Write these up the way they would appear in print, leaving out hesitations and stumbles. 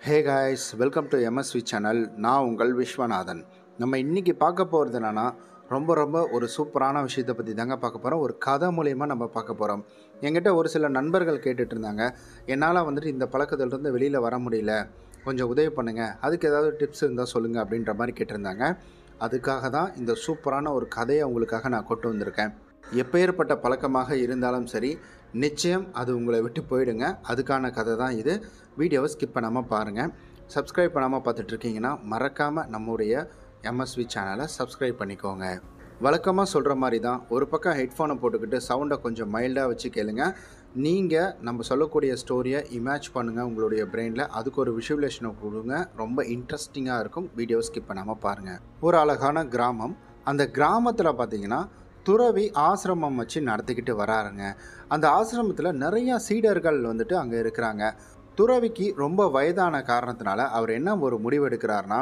Hey guys, welcome to MSV channel. நான் உங்கள் விஸ்வநாதன். நம்ம இன்றைக்கி பார்க்க போகிறது என்னென்னா, ரொம்ப ஒரு சூப்பரான விஷயத்தை பற்றி தாங்க பார்க்க போகிறோம். ஒரு கதை மூலயமா நம்ம பார்க்க போகிறோம். என்கிட்ட ஒரு சில நண்பர்கள் கேட்டுட்டு இருந்தாங்க, என்னால் வந்துட்டு இந்த பழக்கத்திலிருந்து வெளியில் வர முடியல, கொஞ்சம் உதவி பண்ணுங்கள், அதுக்கு ஏதாவது டிப்ஸ் இருந்தால் சொல்லுங்கள் அப்படின்ற மாதிரி கேட்டிருந்தாங்க. அதுக்காக தான் இந்த சூப்பரான ஒரு கதையை உங்களுக்காக நான் கொண்டு வந்திருக்கேன். எப்பேற்பட்ட பழக்கமாக இருந்தாலும் சரி, நிச்சயம் அது உங்களை விட்டு போயிடுங்க. அதுக்கான கதை தான் இது. வீடியோவை ஸ்கிப் பண்ணாமல் பாருங்கள். சப்ஸ்கிரைப் பண்ணாமல் பார்த்துட்ருக்கீங்கன்னா மறக்காமல் நம்முடைய எம்எஸ்வி சேனலை சப்ஸ்கிரைப் பண்ணிக்கோங்க. வழக்கமாக சொல்கிற மாதிரி தான், ஒரு பக்கம் ஹெட்ஃபோனை போட்டுக்கிட்டு சவுண்டை கொஞ்சம் மைல்டாக வச்சு கேளுங்க. நீங்கள் நம்ம சொல்லக்கூடிய ஸ்டோரியை இமேஜ் பண்ணுங்கள் உங்களுடைய பிரெயினில். அதுக்கு ஒரு விஷுவலேஷனை கொடுங்க. ரொம்ப இன்ட்ரெஸ்டிங்காக இருக்கும். வீடியோ ஸ்கிப் பண்ணாமல் பாருங்கள். ஒரு அழகான கிராமம். அந்த கிராமத்தில் பார்த்திங்கன்னா துறவி ஆசிரமம் வச்சு நடத்திக்கிட்டு வராருங்க. அந்த ஆசிரமத்தில் நிறையா சீடர்கள் வந்துட்டு அங்கே இருக்கிறாங்க. துறவிக்கு ரொம்ப வயதான காரணத்தினால அவர் என்ன ஒரு முடிவு எடுக்கிறாருனா,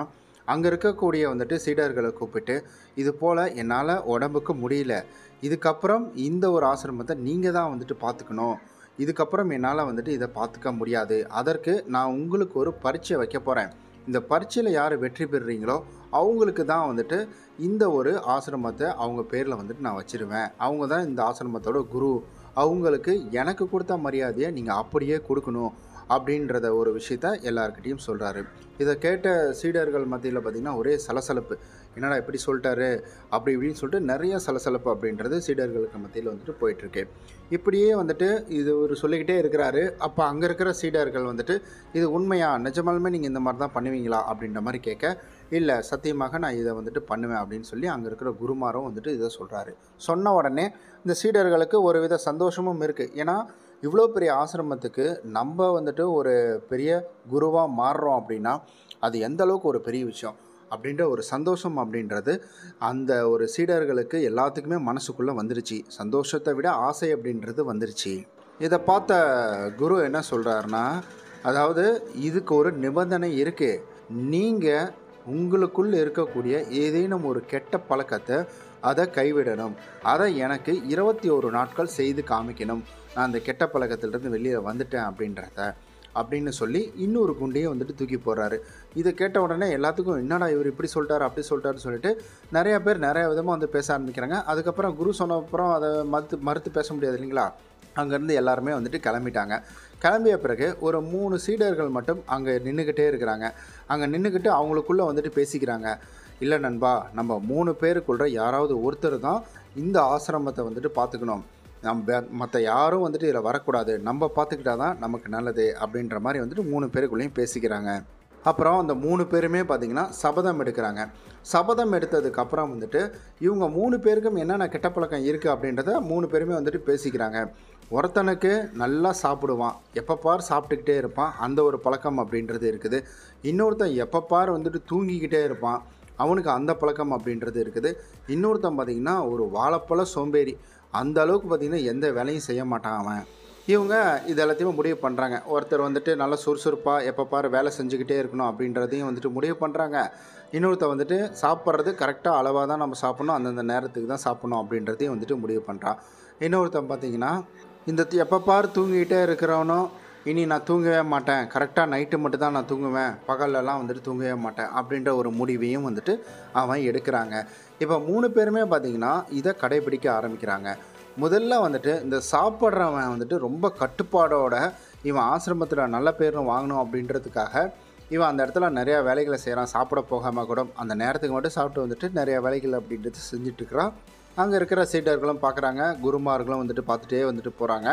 அங்கே இருக்கக்கூடிய வந்துட்டு சீடர்களை கூப்பிட்டு, இது போல் என்னால் உடம்புக்கு முடியல, இதுக்கப்புறம் இந்த ஒரு ஆசிரமத்தை நீங்கள் தான் வந்துட்டு பார்த்துக்கணும், இதுக்கப்புறம் என்னால் வந்துட்டு இதை பார்த்துக்க முடியாது, அதற்கு நான் உங்களுக்கு ஒரு பரீட்சை வைக்க போகிறேன், இந்த பரீட்சையில் யார் வெற்றி பெறுறீங்களோ அவங்களுக்கு தான் வந்துட்டு இந்த ஒரு ஆசிரமத்தை அவங்க பேரில் வந்துட்டு நான் வச்சுருவேன், அவங்க தான் இந்த ஆசிரமத்தோட குரு, அவங்களுக்கு எனக்கு கொடுத்த மரியாதையை நீங்கள் அப்படியே கொடுக்கணும் அப்படின்றத ஒரு விஷயத்த எல்லாருக்கிட்டையும் சொல்கிறாரு. இதை கேட்ட சீடர்கள் மத்தியில் பார்த்திங்கன்னா ஒரே சலசலப்பு. என்னடா இப்படி சொல்லிட்டாரு அப்படி இப்படின்னு சொல்லிட்டு நிறைய சலசலப்பு அப்படின்றது சீடர்களுக்கு மத்தியில் வந்துட்டு போயிட்டுருக்கு. இப்படியே வந்துட்டு இது ஒரு சொல்லிக்கிட்டே இருக்கிறாரு. அப்போ அங்கே இருக்கிற சீடர்கள் வந்துட்டு, இது உண்மையா, நிஜமாலுமே நீங்கள் இந்த மாதிரி தான் பண்ணுவீங்களா அப்படின்ற மாதிரி கேட்க, இல்லை சத்தியமாக நான் இதை வந்துட்டு பண்ணுவேன் அப்படின்னு சொல்லி அங்கே இருக்கிற குருமாரும் வந்துட்டு இதை சொல்கிறாரு. சொன்ன உடனே இந்த சீடர்களுக்கு ஒரு வித சந்தோஷமும் இருக்குது. ஏன்னா இவ்வளோ பெரிய ஆசிரமத்துக்கு நம்ம வந்துட்டு ஒரு பெரிய குருவாக மாறுறோம் அப்படின்னா அது எந்த அளவுக்கு ஒரு பெரிய விஷயம் அப்படின்ற ஒரு சந்தோஷம் அப்படின்றது அந்த ஒரு சீடர்களுக்கு எல்லாத்துக்குமே மனசுக்குள்ளே வந்துருச்சு. சந்தோஷத்தை விட ஆசை அப்படின்றது வந்துருச்சு. இதை பார்த்த குரு என்ன சொல்கிறாருன்னா, அதாவது இதுக்கு ஒரு நிபந்தனை இருக்குது. நீங்கள் உங்களுக்குள் இருக்கக்கூடிய ஏதேனும் ஒரு கெட்ட பழக்கத்தை அதை கைவிடணும், அதை எனக்கு 21 நாட்கள் செய்து காமிக்கணும், நான் அந்த கெட்ட பழக்கத்திலிருந்து வெளியில் வந்துட்டேன் அப்படின்னு சொல்லி இன்னொரு குண்டையும் வந்துட்டு தூக்கி போடுறாரு. இதை கேட்ட உடனே எல்லாத்துக்கும் என்னடா இவர் இப்படி சொல்லிட்டாரு அப்படி சொல்லிட்டாருன்னு சொல்லிட்டு நிறையா பேர் நிறையா விதமாக வந்து பேச ஆரம்பிக்கிறாங்க. அதுக்கப்புறம் குரு சொன்ன அப்புறம் அதை மறுத்து பேச முடியாது இல்லைங்களா. அங்கேருந்து எல்லாருமே வந்துட்டு கிளம்பிட்டாங்க. கிளம்பிய பிறகு ஒரு 3 சீடர்கள் மட்டும் அங்கே நின்றுக்கிட்டே இருக்கிறாங்க. அங்கே நின்றுக்கிட்டு அவங்களுக்குள்ளே வந்துட்டு பேசிக்கிறாங்க, இல்லை நண்பா, நம்ம 3 பேருக்குள்ள யாராவது ஒருத்தர் தான் இந்த ஆசிரமத்தை வந்துட்டு பார்த்துக்கணும், மற்ற யாரும் வந்துட்டு இதில் வரக்கூடாது, நம்ம பார்த்துக்கிட்டா தான் நமக்கு நல்லது அப்படின்ற மாதிரி வந்துட்டு 3 பேருக்குள்ளேயும் பேசிக்கிறாங்க. அப்புறம் அந்த 3 பேருமே பார்த்திங்கன்னா சபதம் எடுக்கிறாங்க. சபதம் எடுத்ததுக்கப்புறம் வந்துட்டு இவங்க 3 பேருக்கும் என்னென்ன கெட்ட பழக்கம் இருக்குது அப்படின்றத 3 பேருமே வந்துட்டு பேசிக்கிறாங்க. ஒருத்தனுக்கு நல்லா சாப்பிடுவான், எப்போ பார் சாப்பிட்டுக்கிட்டே இருப்பான், அந்த ஒரு பழக்கம் அப்படின்றது இருக்குது. இன்னொருத்தன் எப்போ பார் வந்துட்டு தூங்கிக்கிட்டே இருப்பான், அவனுக்கு அந்த பழக்கம் அப்படின்றது இருக்குது. இன்னொருத்தன் பார்த்திங்கன்னா ஒரு வாழைப்பழ சோம்பேறி, அந்த அளவுக்கு பார்த்திங்கன்னா எந்த வேலையும் செய்ய மாட்டான் அவன். இவங்க இது எல்லாத்தையுமே முடிவு பண்ணுறாங்க. ஒருத்தர் வந்துட்டு நல்லா சுறுசுறுப்பாக எப்போ பாரு வேலை செஞ்சுக்கிட்டே இருக்கணும் அப்படின்றதையும் வந்துட்டு முடிவு பண்ணுறாங்க. இன்னொருத்தர் வந்துட்டு சாப்பிட்றது கரெக்டாக அளவாக தான் நம்ம சாப்பிட்ணும், அந்தந்த நேரத்துக்கு தான் சாப்பிட்ணும் அப்படின்றதையும் வந்துட்டு முடிவு பண்ணுறான். இன்னொருத்தன் பார்த்திங்கன்னா இந்த எப்போ பாரு தூங்கிக்கிட்டே இருக்கிறவனும், இனி நான் தூங்கவே மாட்டேன், கரெக்டாக நைட்டு மட்டும் தான் நான் தூங்குவேன், பகல்லலாம் வந்துட்டு தூங்கவே மாட்டேன் அப்படின்ற ஒரு முடிவையும் வந்துட்டு அவன் எடுக்கிறாங்க. இப்போ 3 பேருமே பார்த்திங்கன்னா இதை கடைபிடிக்க ஆரம்பிக்கிறாங்க. முதல்ல வந்துட்டு இந்த சாப்பிட்றவன் வந்துட்டு ரொம்ப கட்டுப்பாடோட இவன் ஆசிரமத்தில் நல்ல பேரும் வாங்கணும் அப்படின்றதுக்காக இவன் அந்த இடத்துல நிறையா வேலைகளை செய்கிறான். சாப்பிட போகாமல் கூட அந்த நேரத்துக்கு மட்டும் சாப்பிட்டு வந்துட்டு நிறையா வேலைகள் அப்படின்றது செஞ்சிட்ருக்கிறான். அங்கே இருக்கிற சீடர்களும் பார்க்குறாங்க, குருமார்களும் வந்துட்டு பார்த்துட்டே வந்துட்டு போகிறாங்க.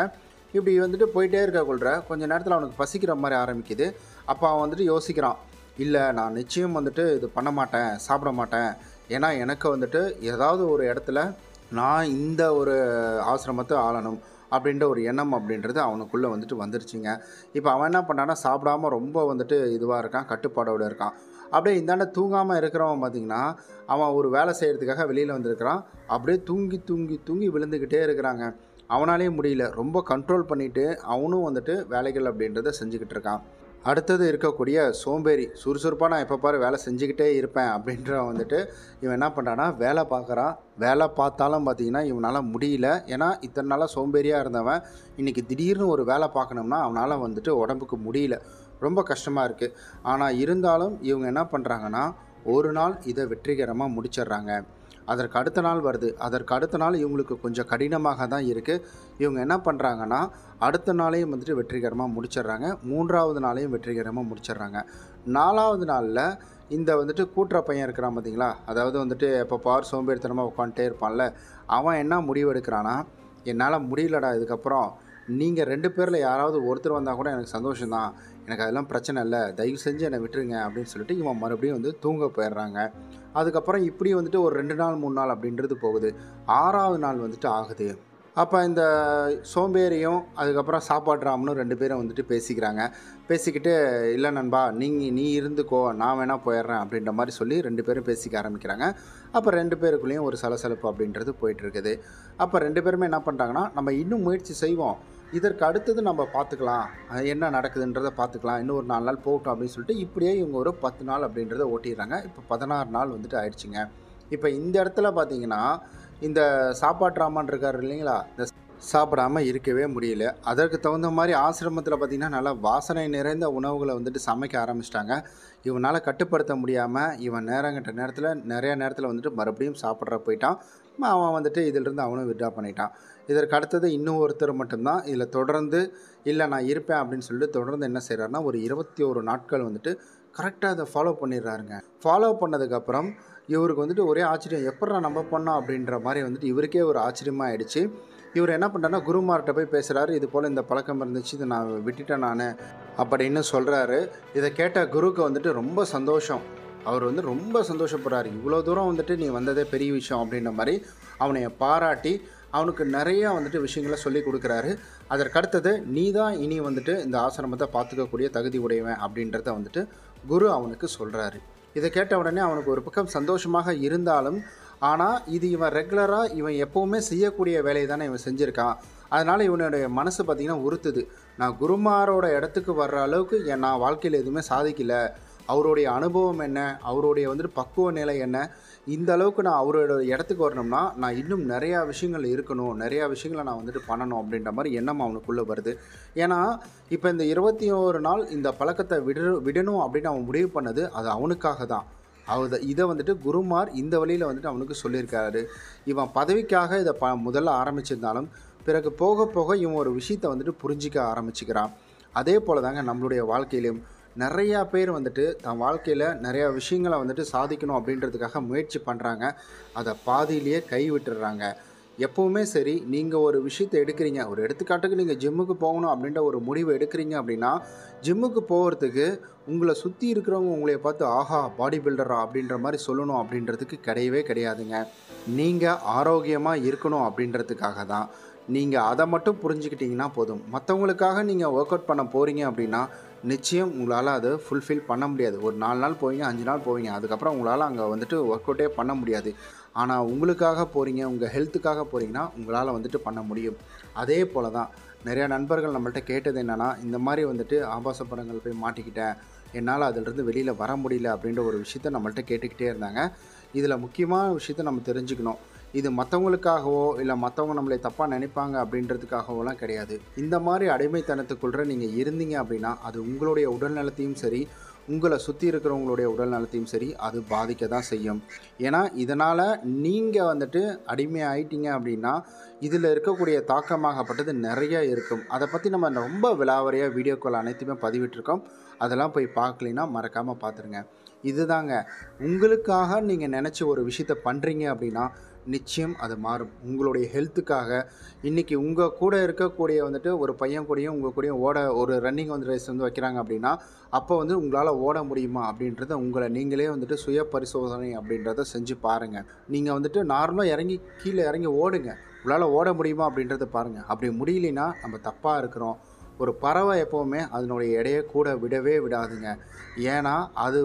இப்படி வந்துட்டு போயிட்டே இருக்கக்குள்ள கொஞ்சம் நேரத்தில் அவனுக்கு பசிக்கிற மாதிரி ஆரம்பிக்குது. அப்போ அவன் வந்துட்டு யோசிக்கிறான், இல்லை நான் நிச்சயம் வந்துட்டு இது பண்ண மாட்டேன், சாப்பிட மாட்டேன், ஏன்னா எனக்கு வந்துட்டு ஏதாவது ஒரு இடத்துல நான் இந்த ஒரு ஆசிரமத்தை ஆளணும் அப்படின்ற ஒரு எண்ணம் அப்படின்றது அவனுக்குள்ளே வந்துட்டு வந்துருச்சுங்க. இப்போ அவன் என்ன பண்ணான்னா சாப்பிடாம ரொம்ப வந்துட்டு இதுவாக இருக்கான், கட்டுப்பாடோடு இருக்கான். அப்படியே இந்தாண்ட தூங்காமல் இருக்கிறவன் பார்த்திங்கன்னா அவன் ஒரு வேலை செய்கிறதுக்காக வெளியில் வந்திருக்கிறான். அப்படியே தூங்கி விழுந்துக்கிட்டே இருக்கிறாங்க. அவனாலேயே முடியல, ரொம்ப கண்ட்ரோல் பண்ணிவிட்டு அவனும் வந்துட்டு வேலைகள் அப்படின்றத செஞ்சுக்கிட்டு இருக்கான். அடுத்தது இருக்கக்கூடிய சோம்பேறி, சுறுசுறுப்பாக நான் எப்போ பாரு வேலை செஞ்சுக்கிட்டே இருப்பேன் அப்படின்றவன் வந்துட்டு இவன் என்ன பண்ணுறான்னா வேலை பார்க்குறான். வேலை பார்த்தாலும் பார்த்திங்கன்னா இவனால் முடியல. ஏன்னா இத்தனை நாளாக சோம்பேறியாக இருந்தவன் இன்றைக்கி திடீர்னு ஒரு வேலை பார்க்கணும்னா அவனால் வந்துட்டு உடம்புக்கு முடியல. ரொம்ப கஷ்டமாக இருக்குது. ஆனால் இருந்தாலும் இவங்க என்ன பண்ணுறாங்கன்னா, ஒரு நாள் இதை வெற்றிகரமாக முடிச்சிடுறாங்க. அதற்கு அடுத்த நாள் வருது. அதற்கு அடுத்த நாள் இவங்களுக்கு கொஞ்சம் கடினமாக தான் இருக்குது. இவங்க என்ன பண்ணுறாங்கன்னா, அடுத்த நாளையும் வந்துட்டு வெற்றிகரமாக முடிச்சிடுறாங்க. 3வது நாளையும் வெற்றிகரமாக முடிச்சிடுறாங்க. 4வது நாளில் இந்த வந்துட்டு கூட்டுற பையன் இருக்கிறான் பார்த்தீங்களா, அதாவது வந்துட்டு எப்போ பார் சோம்பேறித்தனமாக உட்காந்துட்டே இருப்பான்ல, அவன் என்ன முடிவு எடுக்கிறான்னா, என்னால் முடியலடா இதுக்கப்புறம், நீங்கள் 2 பேரில் யாராவது ஒருத்தர் வந்தால் கூட எனக்கு சந்தோஷம்தான், எனக்கு அதெல்லாம் பிரச்சனை இல்லை, தயவு செஞ்சு என்னை விட்டுருங்க அப்படின்னு சொல்லிட்டு இவன் மறுபடியும் வந்து தூங்க போயிடுறாங்க. அதுக்கப்புறம் இப்படி வந்துட்டு ஒரு 2 நாள் 3 நாள் அப்படின்றது போகுது. 6வது நாள் வந்துட்டு ஆகுது. அப்போ இந்த சோம்பேறியும் அதுக்கப்புறம் சாப்பாடு ராமனும் 2 பேரும் வந்துட்டு பேசிக்கிறாங்க. பேசிக்கிட்டு, இல்லை நண்பா, நீ இருந்துக்கோ, நான் வேணா போயிடுறேன் அப்படின்ற மாதிரி சொல்லி 2 பேரும் பேசிக்க ஆரம்பிக்கிறாங்க. அப்போ 2 பேருக்குள்ளேயும் ஒரு சலசலப்பு அப்படின்றது போயிட்டுருக்குது. அப்போ 2 பேருமே என்ன பண்ணுறாங்கன்னா, நம்ம இன்னும் முயற்சி செய்வோம், இதற்கு அடுத்தது நம்ம பார்த்துக்கலாம், என்ன நடக்குதுன்றதை பார்த்துக்கலாம், இன்னும் ஒரு 4 நாள் போகட்டும் அப்படின்னு சொல்லிட்டு இப்படியே இவங்க ஒரு 10 நாள் அப்படின்றத ஓட்டிடுறாங்க. இப்போ 16 நாள் வந்துட்டு ஆயிடுச்சுங்க. இப்போ இந்த இடத்துல பார்த்தீங்கன்னா, இந்த சாப்பாட்டு ராமன் இருக்கார் இல்லைங்களா, இந்த சாப்பிடாம இருக்கவே முடியல. அதற்கு தகுந்த மாதிரி ஆசிரமத்தில் பார்த்திங்கன்னா நல்லா வாசனை நிறைந்த உணவுகளை வந்துட்டு சமைக்க ஆரம்பிச்சிட்டாங்க. இவனால் கட்டுப்படுத்த முடியாமல் இவன் நேரங்கட்ட நேரத்தில் நிறைய நேரத்தில் வந்துட்டு மறுபடியும் சாப்பிட்ற போயிட்டான். அவன் வந்துட்டு இதிலிருந்து அவனும் விட்ரா பண்ணிட்டான். இதற்கு அடுத்தது இன்னும் ஒருத்தர் மட்டும்தான் இதில் தொடர்ந்து, இல்லை நான் இருப்பேன் அப்படின்னு சொல்லிட்டு தொடர்ந்து என்ன செய்கிறாருன்னா, ஒரு 21 நாட்கள் வந்துட்டு கரெக்டாக அதை ஃபாலோ பண்ணிடுறாருங்க. ஃபாலோ பண்ணதுக்கப்புறம் இவருக்கு வந்துட்டு ஒரே ஆச்சரியம், எப்பட்றா நம்ம பண்ணோம் அப்படின்ற மாதிரி வந்துட்டு இவருக்கே ஒரு ஆச்சரியமாக ஆயிடுச்சு. இவர் என்ன பண்ணுறாருன்னா, குருமார்கிட்ட போய் பேசுகிறாரு, இது போல் இந்த பழக்கம் இருந்துச்சு, இதை நான் விட்டுட்டேன் நான் அப்படின்னு சொல்கிறாரு. இதை கேட்ட குருக்கு வந்துட்டு ரொம்ப சந்தோஷம். அவர் வந்து ரொம்ப சந்தோஷப்படுறாரு. இவ்வளோ தூரம் வந்துட்டு நீ வந்ததே பெரிய விஷயம் அப்படின்ற மாதிரி அவனை பாராட்டி அவனுக்கு நிறையா வந்துட்டு விஷயங்களை சொல்லி கொடுக்குறாரு. அதற்கடுத்தது, நீ தான் இனி வந்துட்டு இந்த ஆசிரமத்தை பார்த்துக்கக்கூடிய தகுதி உடையவன் அப்படின்றத வந்துட்டு குரு அவனுக்கு சொல்கிறாரு. இதை கேட்ட உடனே அவனுக்கு ஒரு பக்கம் சந்தோஷமாக இருந்தாலும், ஆனால் இது இவன் ரெகுலராக இவன் எப்போவுமே செய்யக்கூடிய வேலையை தானே இவன் செஞ்சுருக்கான். அதனால் இவனுடைய மனசு பார்த்திங்கன்னா உறுத்துது. நான் குருமாரோட இடத்துக்கு வர்ற அளவுக்கு நான் வாழ்க்கையில் எதுவுமே சாதிக்கலை. அவருடைய அனுபவம் என்ன, அவருடைய வந்துட்டு பக்குவ நிலை என்ன, இந்த அளவுக்கு நான் அவரோட இடத்துக்கு வரணும்னா நான் இன்னும் நிறையா விஷயங்கள் இருக்கணும், நிறையா விஷயங்களை நான் வந்துட்டு பண்ணணும் அப்படின்ற மாதிரி எண்ணம் அவனுக்குள்ளே வருது. ஏன்னா இப்போ இந்த 21 நாள் இந்த பழக்கத்தை விடணும் அப்படின்னு அவன் முடிவு பண்ணது அது அவனுக்காக தான். இதை வந்துட்டு குருமார் இந்த வழியில் வந்துட்டு அவனுக்கு சொல்லியிருக்காரு. இவன் பதவிக்காக இதை முதல்ல ஆரம்பிச்சிருந்தாலும் பிறகு போக போக இவன் ஒரு விஷயத்தை வந்துட்டு புரிஞ்சிக்க ஆரம்பிச்சுக்கிறான். அதே போல் தாங்க நம்மளுடைய வாழ்க்கையிலையும் நிறையா பேர் வந்துட்டு தன் வாழ்க்கையில் நிறையா விஷயங்களை வந்துட்டு சாதிக்கணும் அப்படின்றதுக்காக முயற்சி பண்ணுறாங்க. அதை பாதியிலேயே கைவிட்டுடுறாங்க. எப்போவுமே சரி, நீங்கள் ஒரு விஷயத்தை எடுக்கிறீங்க, ஒரு எடுத்துக்காட்டுக்கு நீங்கள் ஜிம்முக்கு போகணும் அப்படின்ற ஒரு முடிவை எடுக்கிறீங்க அப்படின்னா, ஜிம்முக்கு போகிறதுக்கு உங்களை சுற்றி இருக்கிறவங்க உங்களை பார்த்து ஆஹா பாடி பில்டரா அப்படின்ற மாதிரி சொல்லணும் அப்படின்றதுக்கு கிடையவே கிடையாதுங்க. நீங்கள் ஆரோக்கியமாக இருக்கணும் அப்படின்றதுக்காக தான். நீங்கள் அதை மட்டும் புரிஞ்சுக்கிட்டிங்கன்னா போதும். மற்றவங்களுக்காக நீங்கள் ஒர்க் அவுட் பண்ண போகிறீங்க அப்படின்னா நிச்சயம் உங்களால் அதை ஃபுல்ஃபில் பண்ண முடியாது. ஒரு 4 நாள் போவீங்க, 5 நாள் போவீங்க, அதுக்கப்புறம் உங்களால் அங்கே வந்துட்டு ஒர்க் அவுட்டே பண்ண முடியாது. ஆனால் உங்களுக்காக போகிறீங்க, உங்கள் ஹெல்த்துக்காக போகிறீங்கன்னா உங்களால் வந்துட்டு பண்ண முடியும். அதே போல் தான் நிறையா நண்பர்கள் நம்மள்ட்ட கேட்டது என்னென்னா, இந்த மாதிரி வந்துட்டு ஆபாச படங்கள் போய் மாட்டிக்கிட்டேன், என்னால் அதிலிருந்து வெளியில் வர முடியல அப்படின்ற ஒரு விஷயத்த நம்மள்ட்ட கேட்டுக்கிட்டே இருந்தாங்க. இதில் முக்கியமான விஷயத்த நம்ம தெரிஞ்சுக்கணும். இது மற்றவங்களுக்காகவோ இல்லை மற்றவங்க நம்மளை தப்பாக நினைப்பாங்க அப்படின்றதுக்காகவோலாம் கிடையாது. இந்த மாதிரி அடிமைத்தனத்துக்குள்ளே நீங்கள் இருந்தீங்க அப்படின்னா அது உங்களுடைய உடல் நலத்தையும் சரி, உங்களை சுற்றி இருக்கிறவங்களுடைய உடல் நலத்தையும் சரி அது பாதிக்க தான் செய்யும். ஏன்னா இதனால் நீங்கள் வந்துட்டு அடிமை ஆயிட்டீங்க அப்படின்னா இதில் இருக்கக்கூடிய தாக்கமாகப்பட்டது நிறையா இருக்கும். அதை பற்றி நம்ம ரொம்ப விலாவரியாக வீடியோக்கள் அனைத்துமே பதிவிட்டிருக்கோம். அதெல்லாம் போய் பார்க்கலைன்னா மறக்காமல் பார்த்துருங்க. இதுதாங்க, உங்களுக்காக நீங்கள் நினச்ச ஒரு விஷயத்தை பண்ணுறீங்க அப்படின்னா நிச்சயம் அது மாறும். உங்களுடைய ஹெல்த்துக்காக இன்றைக்கி உங்கள் கூட இருக்கக்கூடிய வந்துட்டு ஒரு பையன் கூடயும் உங்கள் கூடயும் ஒரு ரன்னிங் வந்து ரேஸ் வந்து வைக்கிறாங்க அப்படின்னா அப்போ வந்து உங்களால் ஓட முடியுமா அப்படின்றத உங்களை நீங்களே வந்துட்டு சுய பரிசோதனை அப்படின்றத செஞ்சு பாருங்கள். நீங்கள் வந்துட்டு நார்மலாக கீழே இறங்கி ஓடுங்க. உங்களால் ஓட முடியுமா அப்படின்றத பாருங்கள். அப்படி முடியலைன்னா நம்ம தப்பாக இருக்கிறோம். ஒரு பறவை எப்போவுமே அதனுடைய எடையை கூட விடவே விடாதுங்க. ஏன்னா அது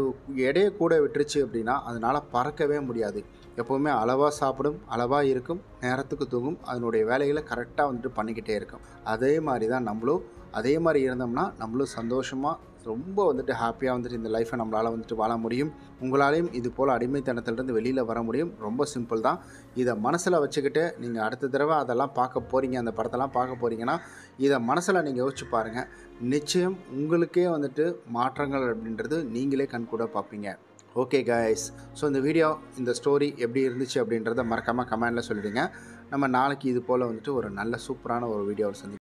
எடையை கூட விட்டுருச்சு அப்படின்னா அதனால் பறக்கவே முடியாது. எப்போவுமே அளவாக சாப்பிடும், அளவாக இருக்கும், நேரத்துக்கு தூங்கும், அதனுடைய வேலைகளை கரெக்டாக வந்துட்டு பண்ணிக்கிட்டே இருக்கும். அதே மாதிரி தான் நம்மளும் அதே மாதிரி இருந்தோம்னா நம்மளும் சந்தோஷமாக ரொம்ப வந்துட்டு ஹாப்பியாக வந்துட்டு இந்த லைஃப்பை நம்மளால் வந்துட்டு வாழ முடியும். உங்களாலேயும் இது போல் அடிமைத்தனத்திலிருந்து வெளியில் வர முடியும். ரொம்ப சிம்பிள் தான். இதை மனசில் வச்சுக்கிட்டு நீங்கள் அடுத்த தடவை அதெல்லாம் பார்க்க போகிறீங்க, அந்த படத்தெல்லாம் பார்க்க போகிறீங்கன்னா இதை மனசில் நீங்கள் யோசிச்சு பாருங்கள். நிச்சயம் உங்களுக்கே வந்துட்டு மாற்றங்கள் அப்படின்றது நீங்களே கண்கூட பார்ப்பீங்க. ஓகே கைஸ், ஸோ இந்த வீடியோ, இந்த ஸ்டோரி எப்படி இருந்துச்சு அப்படின்றத மறக்காமல் கமெண்டில் சொல்லிவிடுங்க. நம்ம நாளைக்கு இது போல் வந்துட்டு ஒரு நல்ல சூப்பரான ஒரு வீடியோவை சந்திப்போம்.